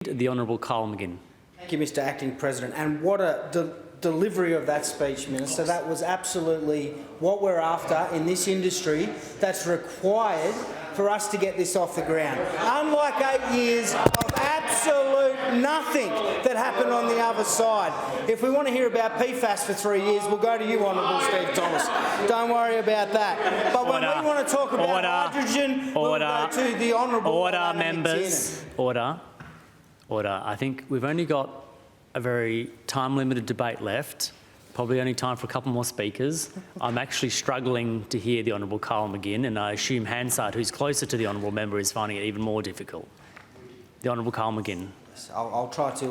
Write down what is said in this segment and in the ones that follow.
The Honourable Carl McGinn. Thank you, Mr Acting President. And what a delivery of that speech, Minister. That was absolutely what we're after in this industry that's required for us to get this off the ground. Unlike 8 years of absolute nothing that happened on the other side. If we want to hear about PFAS for 3 years, we'll go to you, Honourable Steve Thomas. Don't worry about that. But when we want to talk about hydrogen, we'll go to the Honourable. Order, members. Order. I think we've only got a very time-limited debate left, probably only time for a couple more speakers. I'm actually struggling to hear the Honourable Carl McGinn, and I assume Hansard, who's closer to the Honourable member, is finding it even more difficult. The Honourable Carl McGinn. I'll try to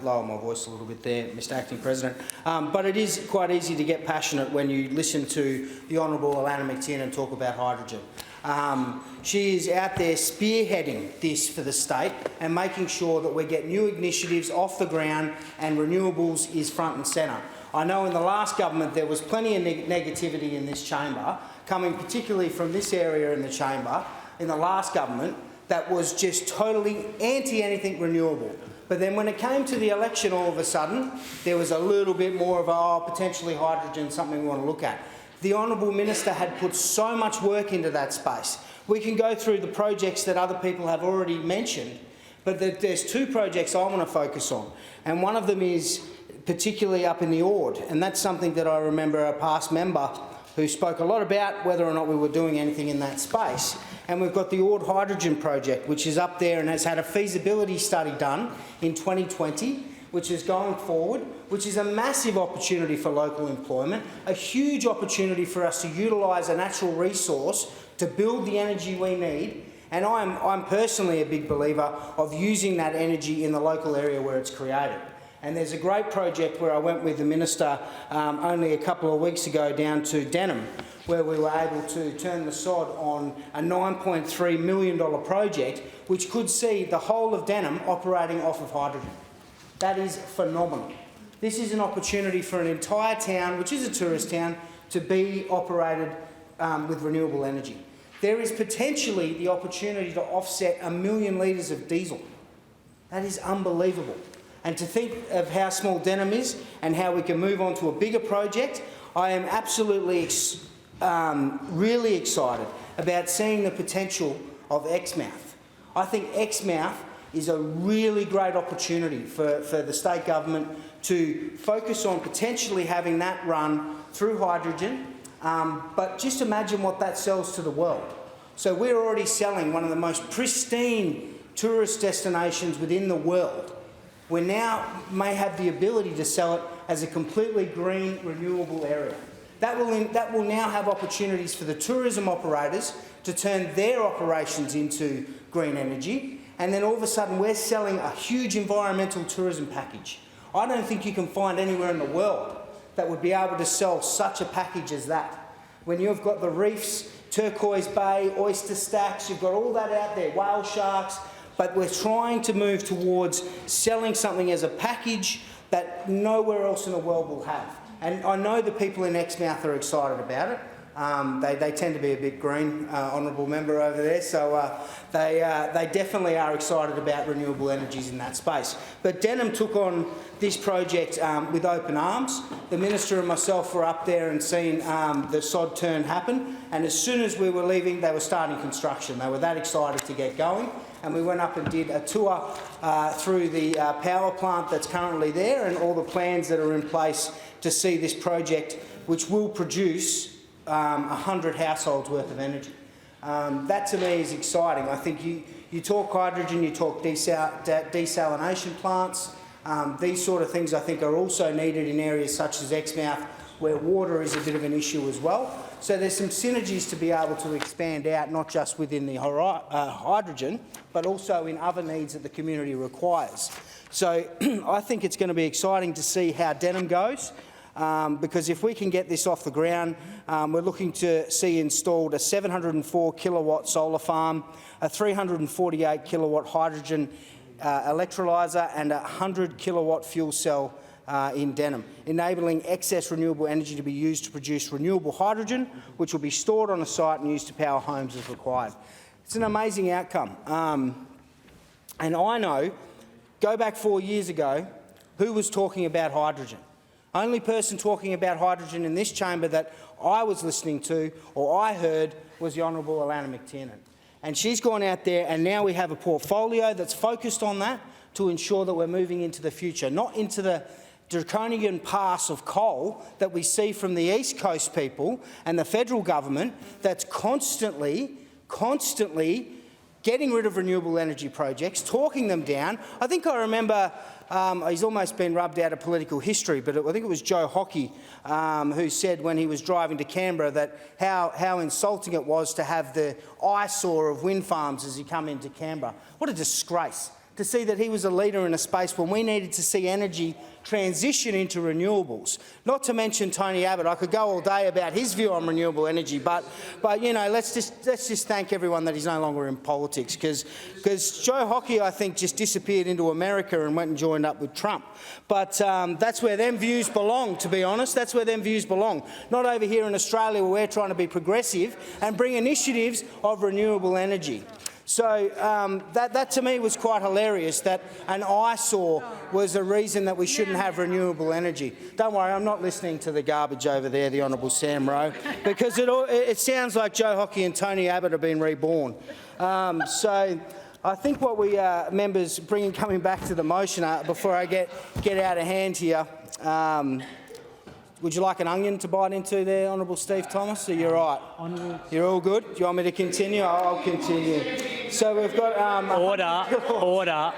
lower my voice a little bit there, Mr Acting President. But it is quite easy to get passionate when you listen to the Honourable Alana McTiernan talk about hydrogen. She is out there spearheading this for the state and making sure that we get new initiatives off the ground, and renewables is front and centre. I know in the last government there was plenty of negativity in this chamber, coming particularly from this area in the chamber, in the last government, that was just totally anti-anything renewable. But then when it came to the election, all of a sudden, there was a little bit more of, potentially hydrogen, something we want to look at. The Honourable Minister had put so much work into that space. We can go through the projects that other people have already mentioned, but there's two projects I want to focus on. And one of them is particularly up in the Ord, and that's something that I remember a past member who spoke a lot about whether or not we were doing anything in that space. And we've got the Ord Hydrogen Project, which is up there and has had a feasibility study done in 2020, which is going forward, which is a massive opportunity for local employment, a huge opportunity for us to utilise a natural resource to build the energy we need. And I'm personally a big believer of using that energy in the local area where it's created. And there's a great project where I went with the Minister only a couple of weeks ago down to Denham, where we were able to turn the sod on a $9.3 million project, which could see the whole of Denham operating off of hydrogen. That is phenomenal. This is an opportunity for an entire town, which is a tourist town, to be operated with renewable energy. There is potentially the opportunity to offset 1 million litres of diesel. That is unbelievable. And to think of how small Denham is and how we can move on to a bigger project, I am absolutely really excited about seeing the potential of Exmouth. I think Exmouth is a really great opportunity for the state government to focus on potentially having that run through hydrogen, but just imagine what that sells to the world. So we're already selling one of the most pristine tourist destinations within the world. We now may have the ability to sell it as a completely green, renewable area. That will now have opportunities for the tourism operators to turn their operations into green energy, and then all of a sudden we're selling a huge environmental tourism package. I don't think you can find anywhere in the world that would be able to sell such a package as that. When you've got the reefs, turquoise bay, oyster stacks, you've got all that out there, whale sharks, but we're trying to move towards selling something as a package that nowhere else in the world will have. And I know the people in Exmouth are excited about it. They tend to be a bit green, Honourable Member over there, so they definitely are excited about renewable energies in that space. But Denham took on this project with open arms. The Minister and myself were up there and seen the sod turn happen, and as soon as we were leaving, they were starting construction. They were that excited to get going, and we went up and did a tour through the power plant that's currently there and all the plans that are in place to see this project, which will produce 100 households worth of energy. That to me is exciting. I think you talk hydrogen, you talk desalination plants. These sort of things I think are also needed in areas such as Exmouth, where water is a bit of an issue as well. So there's some synergies to be able to expand out, not just within the hydrogen, but also in other needs that the community requires. So I think it's going to be exciting to see how Denham goes. Because if we can get this off the ground, we're looking to see installed a 704 kilowatt solar farm, a 348 kilowatt hydrogen electrolyser and a 100 kilowatt fuel cell in Denham, enabling excess renewable energy to be used to produce renewable hydrogen, which will be stored on the site and used to power homes as required. It's an amazing outcome. And I know, go back 4 years ago, who was talking about hydrogen? Only person talking about hydrogen in this chamber that I was listening to or I heard was the Honourable Alana McTiernan. And she's gone out there, and now we have a portfolio that's focused on that to ensure that we're moving into the future, not into the draconian pass of coal that we see from the East Coast people and the federal government that's constantly getting rid of renewable energy projects, talking them down. I think I remember, he's almost been rubbed out of political history, but I think it was Joe Hockey who said when he was driving to Canberra that how insulting it was to have the eyesore of wind farms as he come into Canberra. What a disgrace to see that he was a leader in a space when we needed to see energy transition into renewables. Not to mention Tony Abbott. I could go all day about his view on renewable energy, but you know, let's just thank everyone that he's no longer in politics, because Joe Hockey, I think, just disappeared into America and went and joined up with Trump. But that's where them views belong, to be honest. That's where them views belong. Not over here in Australia where we're trying to be progressive and bring initiatives of renewable energy. So that to me was quite hilarious, that an eyesore was a reason that we shouldn't have renewable energy. Don't worry, I'm not listening to the garbage over there, the Honourable Sam Rowe, because it sounds like Joe Hockey and Tony Abbott have been reborn. So I think what we members coming back to the motion before I get out of hand here. Would you like an onion to bite into there, Honourable Steve Thomas? Or you're right? You're all good? Do you want me to continue? I'll continue. So we've got... Order.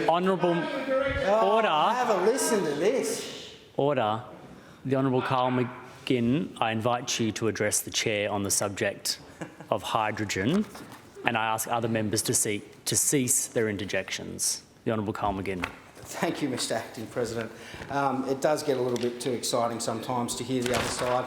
Honourable... Order. Have a listen to this. Order. The Honourable Carl McGinn, I invite you to address the chair on the subject of hydrogen, and I ask other members to cease their interjections. The Honourable Carl McGinn. Thank you, Mr Acting President. It does get a little bit too exciting sometimes to hear the other side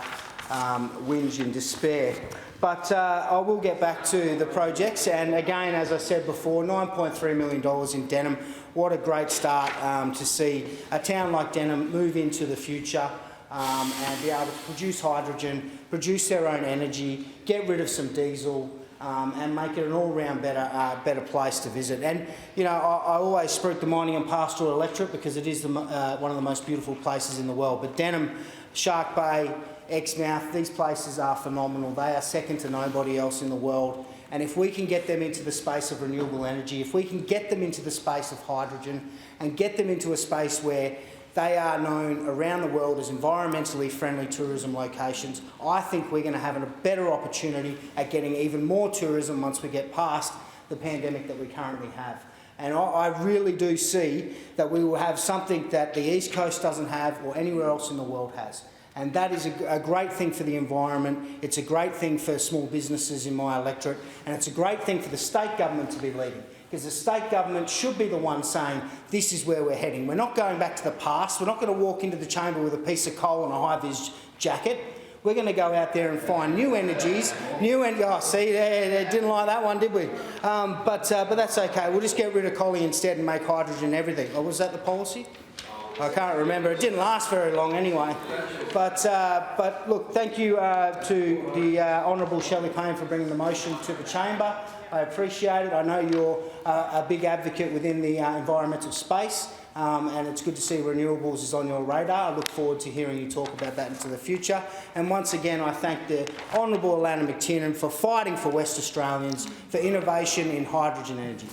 whinge in despair. But I will get back to the projects. And again, as I said before, $9.3 million in Denham. What a great start to see a town like Denham move into the future and be able to produce hydrogen, produce their own energy, get rid of some diesel, and make it an all-round better place to visit. And you know, I always spruik the mining and pastoral electorate because it is one of the most beautiful places in the world. But Denham, Shark Bay, Exmouth, these places are phenomenal. They are second to nobody else in the world. And if we can get them into the space of renewable energy, if we can get them into the space of hydrogen and get them into a space where they are known around the world as environmentally friendly tourism locations, I think we're going to have a better opportunity at getting even more tourism once we get past the pandemic that we currently have. And I really do see that we will have something that the East Coast doesn't have or anywhere else in the world has. And that is a great thing for the environment, it's a great thing for small businesses in my electorate, and it's a great thing for the state government to be leading. Because the state government should be the one saying, this is where we're heading. We're not going back to the past. We're not going to walk into the chamber with a piece of coal and a high-vis jacket. We're going to go out there and find new energies, oh, see, they didn't like that one, did we? But that's okay. We'll just get rid of coal instead and make hydrogen everything. Or was that the policy? I can't remember. It didn't last very long anyway. But look, thank you to the Honourable Shelley Payne for bringing the motion to the chamber. I appreciate it. I know you're a big advocate within the environmental space, and it's good to see renewables is on your radar. I look forward to hearing you talk about that into the future. And once again, I thank the Honourable Alana McTiernan for fighting for West Australians for innovation in hydrogen energy.